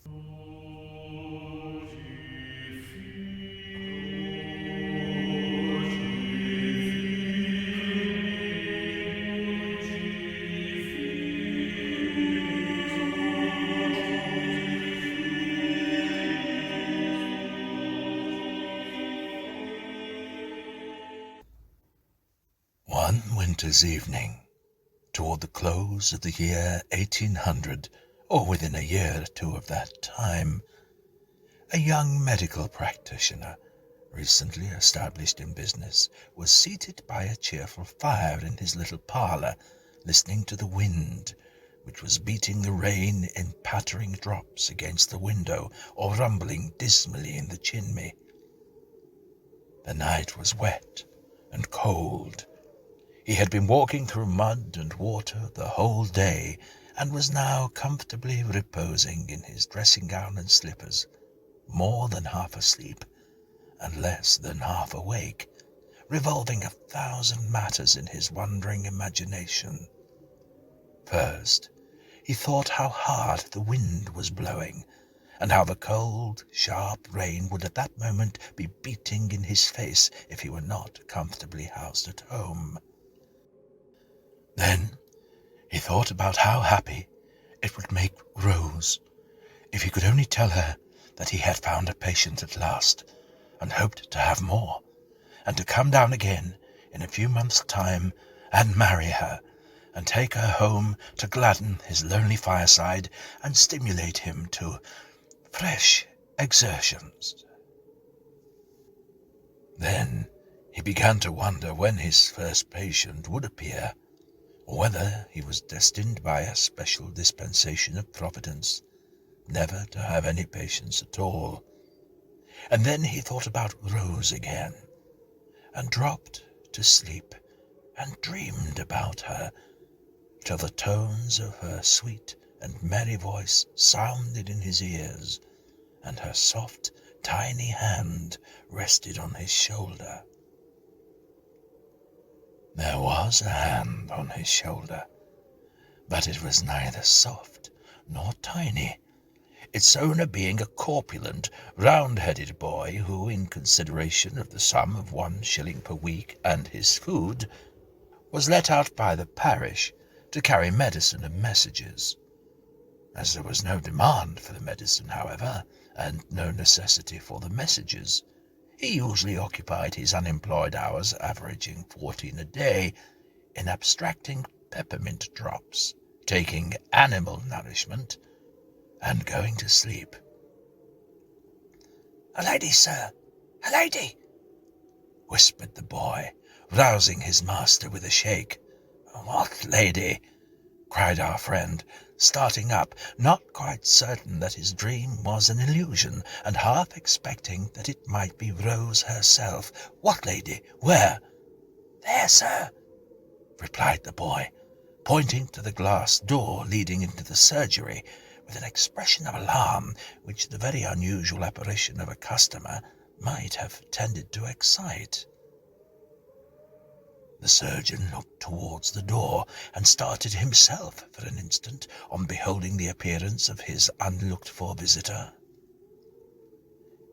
One winter's evening, toward the close of the year 1800, or within a year or two of that time, a young medical practitioner, recently established in business, was seated by a cheerful fire in his little parlour, listening to the wind, which was beating the rain in pattering drops against the window or rumbling dismally in the chimney. The night was wet and cold. He had been walking through mud and water the whole day, and was now comfortably reposing in his dressing-gown and slippers, more than half asleep, and less than half awake, revolving 1,000 matters in his wandering imagination. First, he thought how hard the wind was blowing, and how the cold, sharp rain would at that moment be beating in his face if he were not comfortably housed at home. Then he thought about how happy it would make Rose if he could only tell her that he had found a patient at last, and hoped to have more, and to come down again in a few months' time and marry her, and take her home to gladden his lonely fireside and stimulate him to fresh exertions. Then he began to wonder when his first patient would appear, or whether he was destined by a special dispensation of Providence never to have any patients at all. And then he thought about Rose again, and dropped to sleep, and dreamed about her, till the tones of her sweet and merry voice sounded in his ears, and her soft, tiny hand rested on his shoulder. There was a hand on his shoulder, but it was neither soft nor tiny, its owner being a corpulent, round-headed boy who, in consideration of the sum of 1 shilling per week and his food, was let out by the parish to carry medicine and messages. As there was no demand for the medicine, however, and no necessity for the messages, he usually occupied his unemployed hours, averaging 14 a day, in abstracting peppermint drops, taking animal nourishment, and going to sleep. "A lady, sir! A lady!" whispered the boy, rousing his master with a shake. "What lady?" cried our friend, starting up, not quite certain that his dream was an illusion, and half expecting that it might be Rose herself. "What lady? Where?" "There, sir," replied the boy, pointing to the glass door leading into the surgery, with an expression of alarm which the very unusual apparition of a customer might have tended to excite. The surgeon looked towards the door, and started himself for an instant on beholding the appearance of his unlooked-for visitor.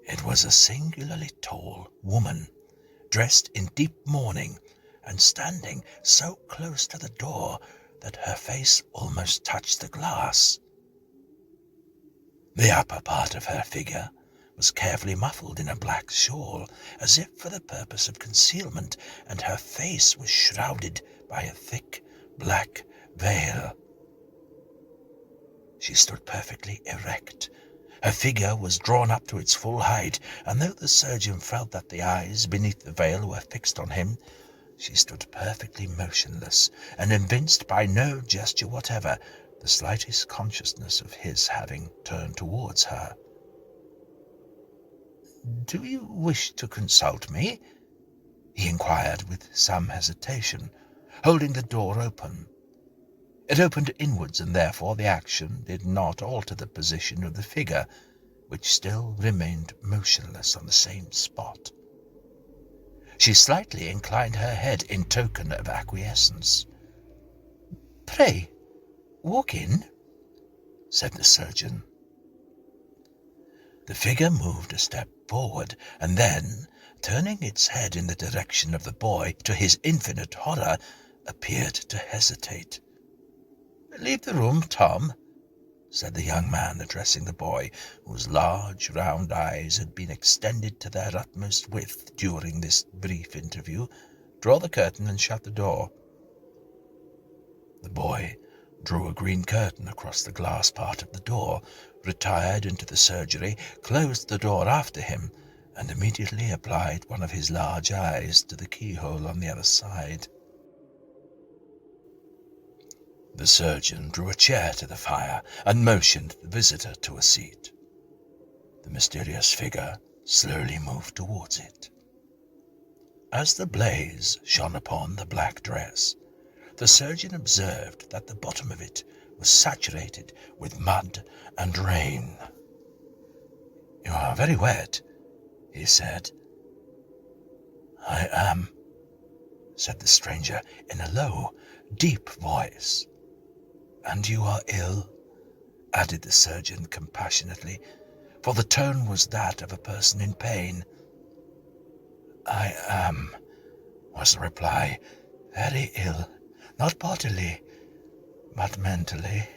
It was a singularly tall woman, dressed in deep mourning, and standing so close to the door that her face almost touched the glass. The upper part of her figure was carefully muffled in a black shawl, as if for the purpose of concealment, and her face was shrouded by a thick black veil. She stood perfectly erect. Her figure was drawn up to its full height, and though the surgeon felt that the eyes beneath the veil were fixed on him, she stood perfectly motionless, and evinced by no gesture whatever the slightest consciousness of his having turned towards her. "Do you wish to consult me?" he inquired with some hesitation, holding the door open. It opened inwards, and therefore the action did not alter the position of the figure, which still remained motionless on the same spot. She slightly inclined her head in token of acquiescence. "Pray, walk in," said the surgeon. The figure moved a step forward, and then, turning its head in the direction of the boy, to his infinite horror, appeared to hesitate. "Leave the room, Tom," said the young man, addressing the boy, whose large round eyes had been extended to their utmost width during this brief interview. "Draw the curtain and shut the door." The boy drew a green curtain across the glass part of the door, retired into the surgery, closed the door after him, and immediately applied one of his large eyes to the keyhole on the other side. The surgeon drew a chair to the fire and motioned the visitor to a seat. The mysterious figure slowly moved towards it. As the blaze shone upon the black dress, the surgeon observed that the bottom of it was saturated with mud and rain. "You are very wet," he said. "I am," said the stranger in a low, deep voice. "And you are ill?" added the surgeon compassionately, for the tone was that of a person in pain. "I am," was the reply, "very ill, not bodily, but mentally.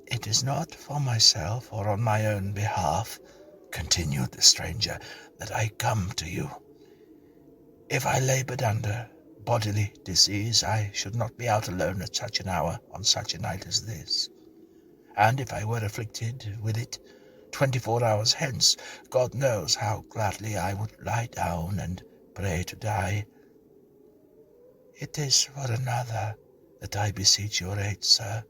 It is not for myself or on my own behalf," continued the stranger, "that I come to you. If I laboured under bodily disease, I should not be out alone at such an hour on such a night as this. And if I were afflicted with it 24 hours hence, God knows how gladly I would lie down and pray to die. It is for another that I beseech your aid, sir.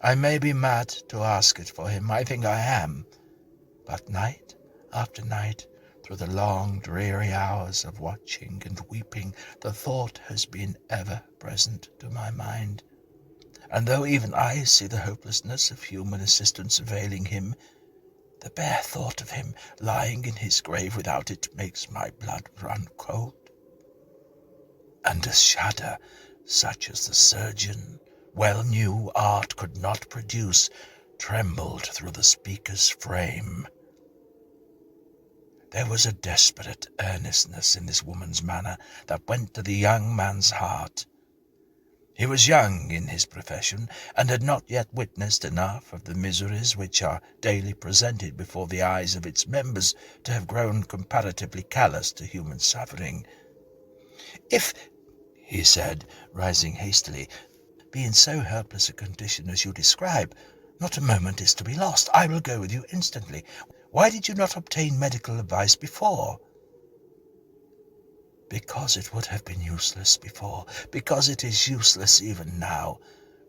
I may be mad to ask it for him, I think I am, but night after night, through the long dreary hours of watching and weeping, the thought has been ever present to my mind, and though even I see the hopelessness of human assistance availing him, the bare thought of him lying in his grave without it makes my blood run cold. And a shudder, such as the surgeon well knew art could not produce, trembled through the speaker's frame. There was a desperate earnestness in this woman's manner that went to the young man's heart. He was young in his profession, and had not yet witnessed enough of the miseries which are daily presented before the eyes of its members to have grown comparatively callous to human suffering. "If," he said, rising hastily, "be in so helpless a condition as you describe, not a moment is to be lost. I will go with you instantly. Why did you not obtain medical advice before?" "Because it would have been useless before, because it is useless even now,"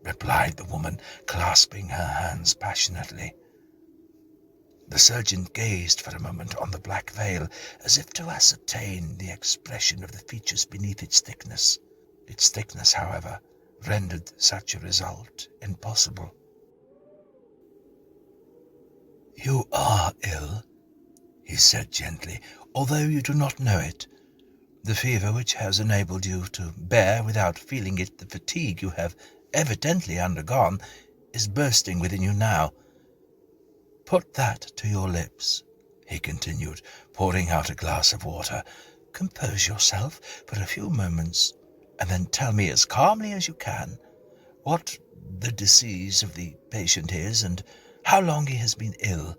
replied the woman, clasping her hands passionately. The surgeon gazed for a moment on the black veil, as if to ascertain the expression of the features beneath its thickness. Its thickness, however, rendered such a result impossible. "You are ill," he said gently, "although you do not know it. The fever which has enabled you to bear without feeling it the fatigue you have evidently undergone is bursting within you now. Put that to your lips," he continued, pouring out a glass of water. "Compose yourself for a few moments, and then tell me as calmly as you can what the disease of the patient is, and how long he has been ill.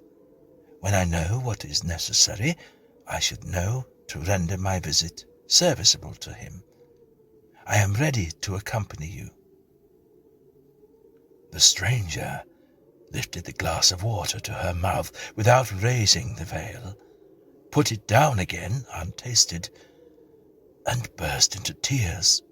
When I know what is necessary, I should know to render my visit serviceable to him. I am ready to accompany you." The stranger lifted the glass of water to her mouth without raising the veil, put it down again untasted, and burst into tears.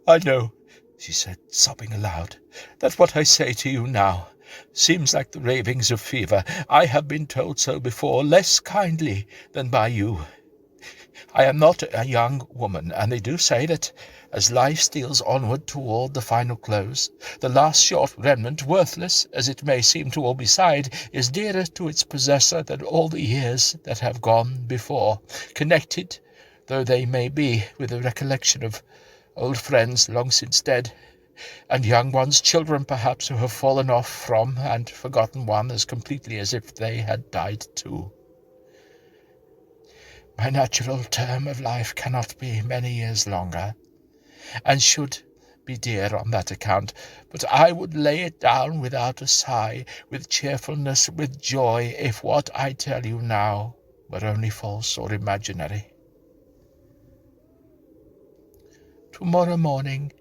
"I know," she said, sobbing aloud, "that what I say to you now seems like the ravings of fever. I have been told so before, less kindly than by you. I am not a young woman, and they do say that as life steals onward toward the final close, the last short remnant, worthless as it may seem to all beside, is dearer to its possessor than all the years that have gone before, connected though they may be with the recollection of old friends long since dead. and young ones, children perhaps, who have fallen off from and forgotten one as completely as if they had died too. My natural term of life cannot be many years longer, and should be dear on that account, but I would lay it down without a sigh, with cheerfulness, with joy, if what I tell you now were only false or imaginary. Tomorrow morning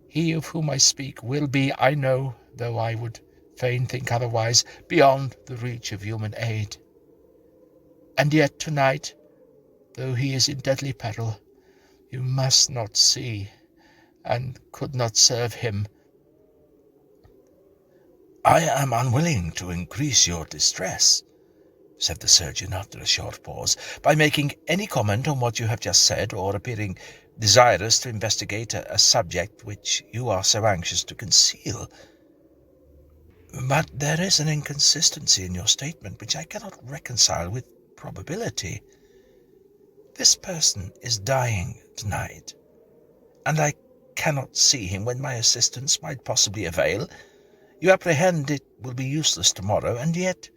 he of whom I speak will be, I know, though I would fain think otherwise, beyond the reach of human aid. And yet tonight, though he is in deadly peril, you must not see, and could not serve him. I am unwilling to increase your distress, said the surgeon after a short pause, by making any comment on what you have just said, or appearing desirous to investigate a subject which you are so anxious to conceal. But there is an inconsistency in your statement which I cannot reconcile with probability. This person is dying tonight, and I cannot see him when my assistance might possibly avail. You apprehend it will be useless tomorrow, and yet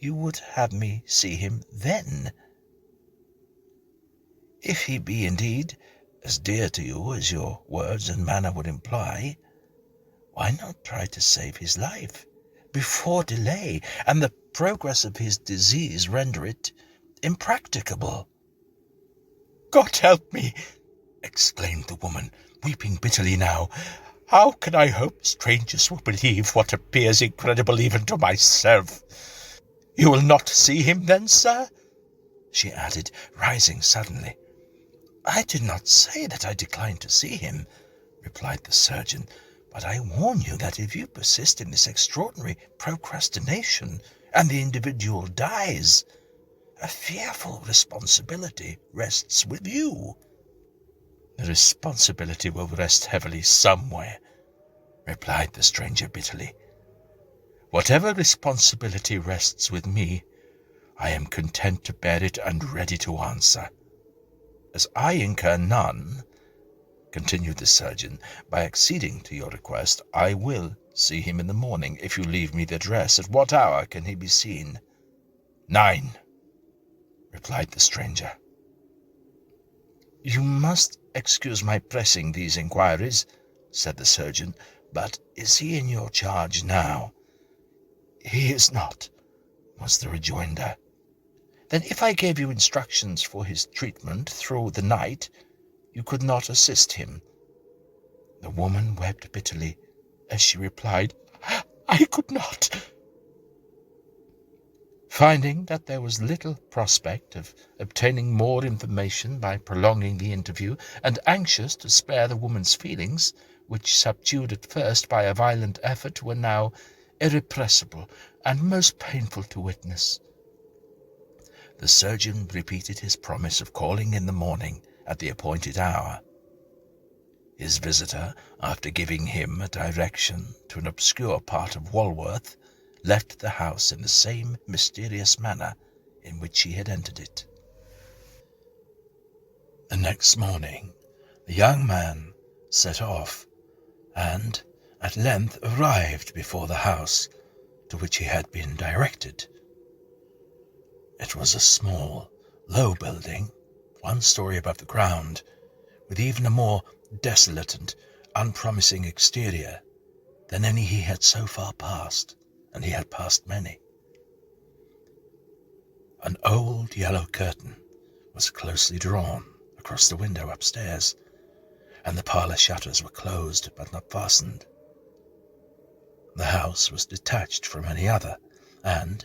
you would have me see him then. If he be indeed as dear to you as your words and manner would imply, why not try to save his life before delay and the progress of his disease render it impracticable? God help me, exclaimed the woman, weeping bitterly now. How can I hope strangers will believe what appears incredible even to myself? You will not see him then, sir? She added, rising suddenly. I did not say that I decline to see him, replied the surgeon, but I warn you that if you persist in this extraordinary procrastination, and the individual dies, a fearful responsibility rests with you. The responsibility will rest heavily somewhere, replied the stranger bitterly. Whatever responsibility rests with me, I am content to bear it and ready to answer. As I incur none, continued the surgeon, by acceding to your request, I will see him in the morning, if you leave me the address. At what hour can he be seen? 9, replied the stranger. You must excuse my pressing these inquiries, said the surgeon, but is he in your charge now? He is not, was the rejoinder. Then if I gave you instructions for his treatment through the night, you could not assist him. The woman wept bitterly as she replied, I could not. Finding that there was little prospect of obtaining more information by prolonging the interview, and anxious to spare the woman's feelings, which, subdued at first by a violent effort, were now irrepressible and most painful to witness, the surgeon repeated his promise of calling in the morning at the appointed hour. His visitor, after giving him a direction to an obscure part of Walworth, left the house in the same mysterious manner in which he had entered it. The next morning the young man set off, and at length arrived before the house to which he had been directed. It was a small, low building, 1 story above the ground, with even a more desolate and unpromising exterior than any he had so far passed, and he had passed many. An old yellow curtain was closely drawn across the window upstairs, and the parlour shutters were closed but not fastened. The house was detached from any other, and,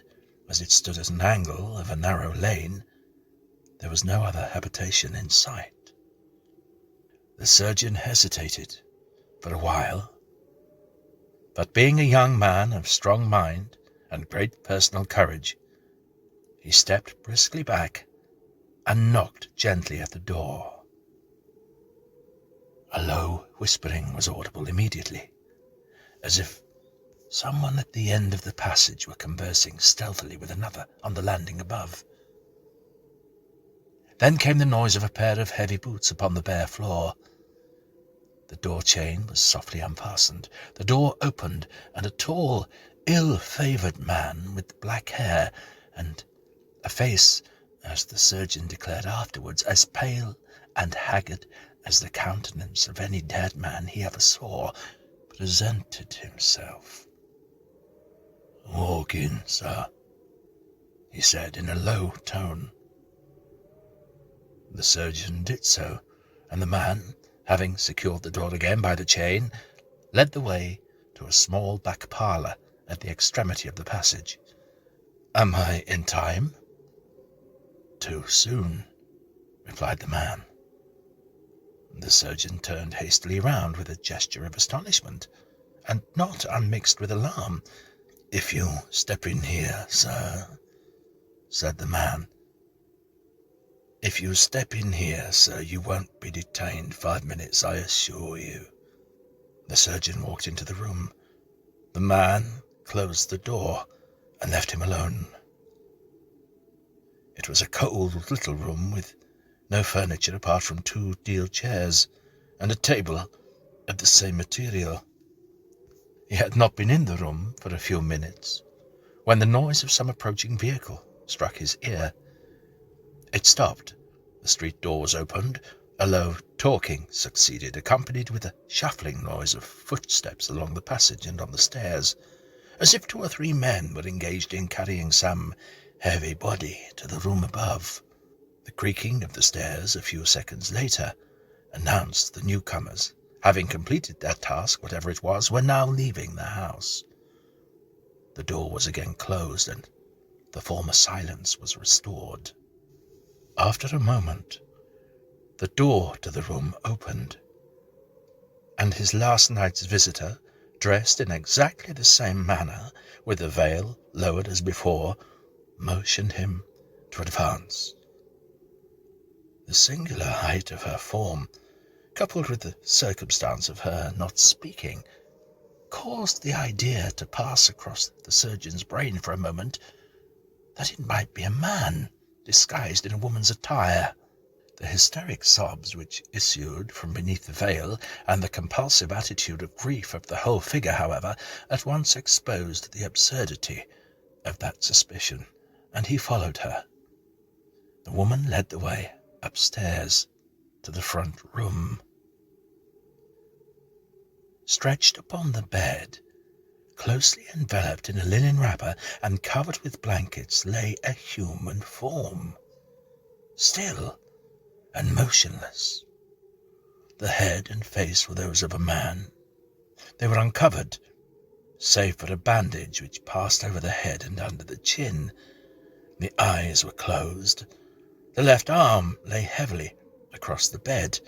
as it stood at an angle of a narrow lane, there was no other habitation in sight. The surgeon hesitated for a while, but being a young man of strong mind and great personal courage, he stepped briskly back and knocked gently at the door. A low whispering was audible immediately, as if someone at the end of the passage were conversing stealthily with another on the landing above. Then came the noise of a pair of heavy boots upon the bare floor. The door chain was softly unfastened. The door opened, and a tall, ill-favoured man with black hair and a face, as the surgeon declared afterwards, as pale and haggard as the countenance of any dead man he ever saw, presented himself. "Walk in, sir," he said in a low tone. The surgeon did so, and the man, having secured the door again by the chain, led the way to a small back parlour at the extremity of the passage. "Am I in time?" "Too soon," replied the man. The surgeon turned hastily round with a gesture of astonishment, and not unmixed with alarm. "If you step in here, sir," said the man, "if you step in here, sir, you won't be detained 5 minutes, I assure you." The surgeon walked into the room. The man closed the door and left him alone. It was a cold little room with no furniture apart from 2 deal chairs and a table of the same material. He had not been in the room for a few minutes when the noise of some approaching vehicle struck his ear. It stopped, the street door was opened, a low talking succeeded, accompanied with a shuffling noise of footsteps along the passage and on the stairs, as if 2 or 3 men were engaged in carrying some heavy body to the room above. The creaking of the stairs a few seconds later announced the newcomers, having completed their task, whatever it was, were now leaving the house. The door was again closed, and the former silence was restored. After a moment, the door to the room opened, and his last night's visitor, dressed in exactly the same manner, with the veil lowered as before, motioned him to advance. The singular height of her form, coupled with the circumstance of her not speaking, caused the idea to pass across the surgeon's brain for a moment that it might be a man disguised in a woman's attire. The hysteric sobs which issued from beneath the veil, and the compulsive attitude of grief of the whole figure, however, at once exposed the absurdity of that suspicion, and he followed her. The woman led the way upstairs to the front room. Stretched upon the bed, closely enveloped in a linen wrapper and covered with blankets, lay a human form, still and motionless. The head and face were those of a man. They were uncovered, save for a bandage which passed over the head and under the chin. The eyes were closed. The left arm lay heavily across the bed,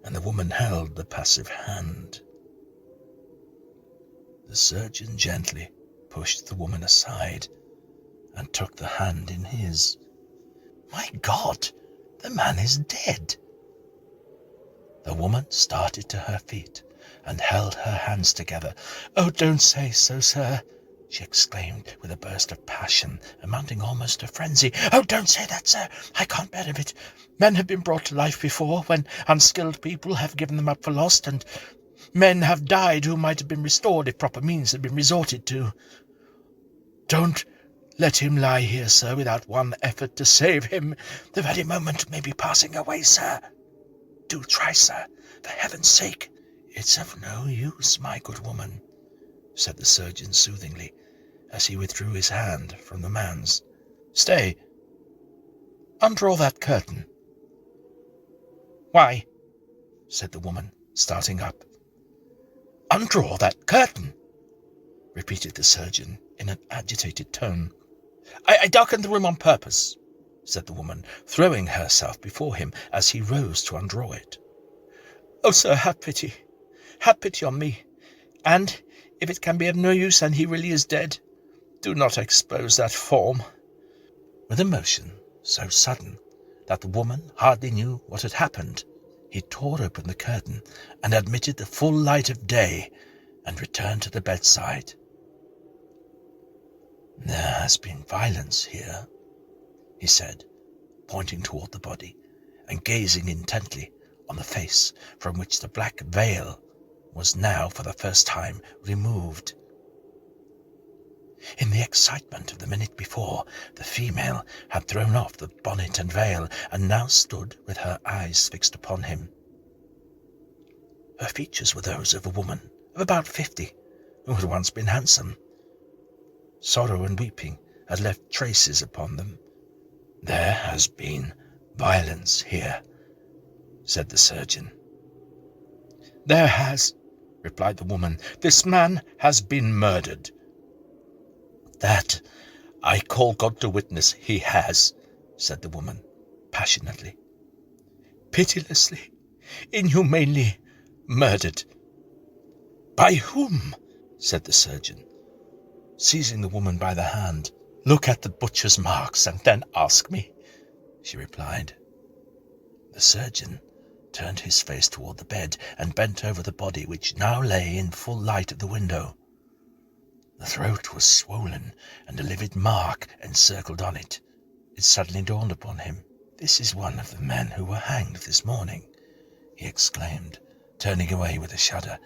and the woman held the passive hand. The surgeon gently pushed the woman aside and took the hand in his. "My God, the man is dead!" The woman started to her feet and held her hands together. "Oh, don't say so, sir," she exclaimed with a burst of passion amounting almost to frenzy. "Oh, don't say that, sir. I can't bear of it. Men have been brought to life before, when unskilled people have given them up for lost, and men have died who might have been restored if proper means had been resorted to. Don't let him lie here, sir, without one effort to save him. The very moment may be passing away, sir. Do try, sir, for heaven's sake." "It's of no use, my good woman," said the surgeon soothingly, as he withdrew his hand from the man's. "Stay, undraw that curtain." "Why?" said the woman, starting up. "Undraw that curtain," repeated the surgeon in an agitated tone. I darkened the room on purpose," said the woman, throwing herself before him as he rose to undraw it. "Oh, sir, have pity on me, and if it can be of no use and he really is dead, do not expose that form." With a motion so sudden that the woman hardly knew what had happened, he tore open the curtain and admitted the full light of day and returned to the bedside. "There has been violence here," he said, pointing toward the body and gazing intently on the face from which the black veil was now for the first time removed. In the excitement of the minute before, the female had thrown off the bonnet and veil, and now stood with her eyes fixed upon him. Her features were those of a woman of about 50, who had once been handsome. Sorrow and weeping had left traces upon them. "There has been violence here," said the surgeon. "There has," replied the woman. "This man has been murdered." "That I call God to witness he has," said the woman, passionately. "Pitilessly, inhumanely murdered." "By whom?" said the surgeon, seizing the woman by the hand. "Look at the butcher's marks, and then ask me," she replied. The surgeon turned his face toward the bed and bent over the body, which now lay in full light at the window. The throat was swollen, and a livid mark encircled on it. It suddenly dawned upon him. "This is one of the men who were hanged this morning," he exclaimed, turning away with a shudder.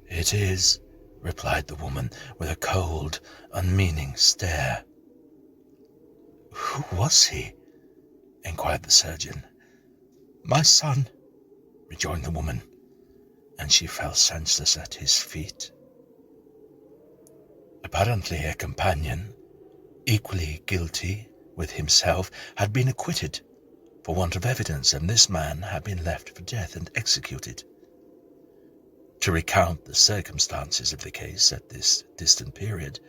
"It is," replied the woman, with a cold, unmeaning stare. "Who was he?" inquired the surgeon. "My son," rejoined the woman, and she fell senseless at his feet. Apparently a companion, equally guilty with himself, had been acquitted for want of evidence, and this man had been left for death and executed. To recount the circumstances of the case at this distant period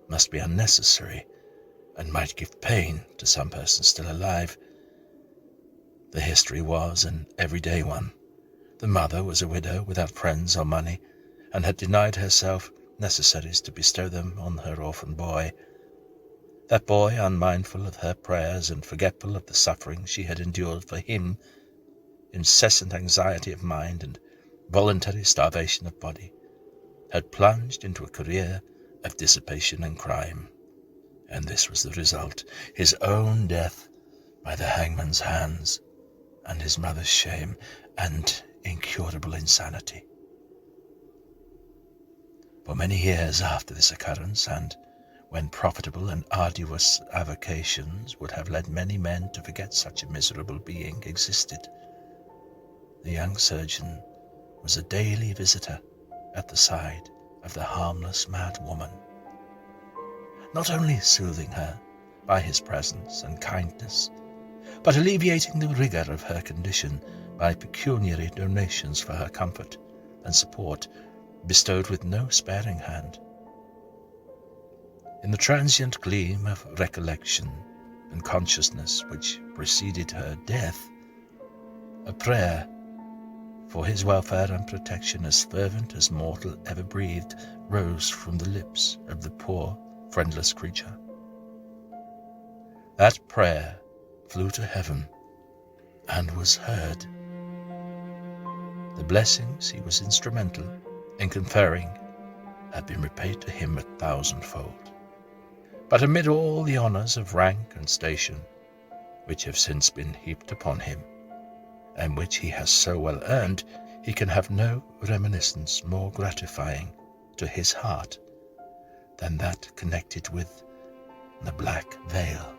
must be unnecessary, and might give pain to some persons still alive. The history was an everyday one. The mother was a widow without friends or money, and had denied herself necessaries to bestow them on her orphan boy. That boy, unmindful of her prayers and forgetful of the suffering she had endured for him, incessant anxiety of mind and voluntary starvation of body, had plunged into a career of dissipation and crime. And this was the result: his own death by the hangman's hands, and his mother's shame and incurable insanity. For many years after this occurrence, and when profitable and arduous avocations would have led many men to forget such a miserable being existed, the young surgeon was a daily visitor at the side of the harmless mad woman, not only soothing her by his presence and kindness, but alleviating the rigour of her condition by pecuniary donations for her comfort and support, bestowed with no sparing hand. In the transient gleam of recollection and consciousness which preceded her death, a prayer for his welfare and protection as fervent as mortal ever breathed rose from the lips of the poor, friendless creature. That prayer flew to heaven and was heard. The blessings he was instrumental in conferring had been repaid to him 1,000-fold. But amid all the honours of rank and station, which have since been heaped upon him, and which he has so well earned, he can have no reminiscence more gratifying to his heart than that connected with the black veil.